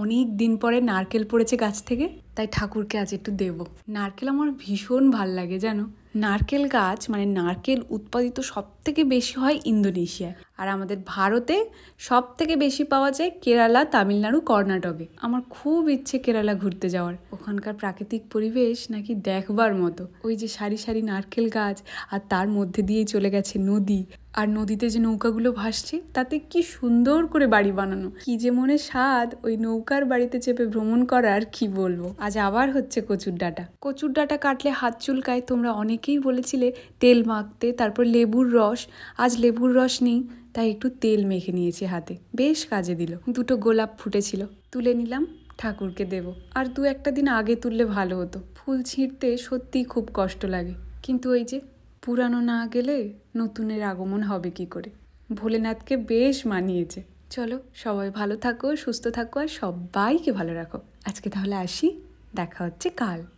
অনেক দিন পরে নারকেল পড়েছে গাছ থেকে, তাই ঠাকুরকে আজ একটু দেব। নারকেল আমার ভীষণ ভাল লাগে জানো। নারকেল গাছ মানে নারকেল উৎপাদিত সব থেকে বেশি হয় ইন্দোনেশিয়ায়, আর আমাদের ভারতে সব থেকে বেশি পাওয়া যায় কেরালা, তামিলনাড়ু, কর্ণাটকে। আমার খুব ইচ্ছে কেরালা ঘুরতে যাওয়ার। ওখানকার প্রাকৃতিক পরিবেশ নাকি দেখবার মতো। ওই যে সারি সারি নারকেল গাছ, আর তার মধ্যে দিয়েই চলে গেছে নদী, আর নদীতে যে নৌকাগুলো ভাসছে তাতে কি সুন্দর করে বাড়ি বানানো। কি যে মনে স্বাদ ওই নৌকার বাড়িতে চেপে ভ্রমণ করার, কি বলবো। আজ আবার হচ্ছে কচুর ডাঁটা। কচুর ডাঁটা কাটলে হাত চুলকায়, তোমরা অনেকেই বলেছিলে তেল মাখতে, তারপর লেবুর রস। আজ লেবুর রস নেই, তাই একটু তেল মেখে নিয়েছি হাতে, বেশ কাজে দিল। দুটো গোলাপ ফুটেছিল, তুলে নিলাম, ঠাকুরকে দেব। আর দু একটা দিন আগে তুললে ভালো হতো। ফুল ছিঁড়তে সত্যিই খুব কষ্ট লাগে, কিন্তু ওই যে পুরানো না গেলে নতুনের আগমন হবে কি করে। ভোলেনাথকে বেশ মানিয়েছে। চলো সবাই ভালো থাকো, সুস্থ থাকো, আর সবাইকে ভালো রাখো। আজকে তাহলে আসি, দেখা হচ্ছে কাল।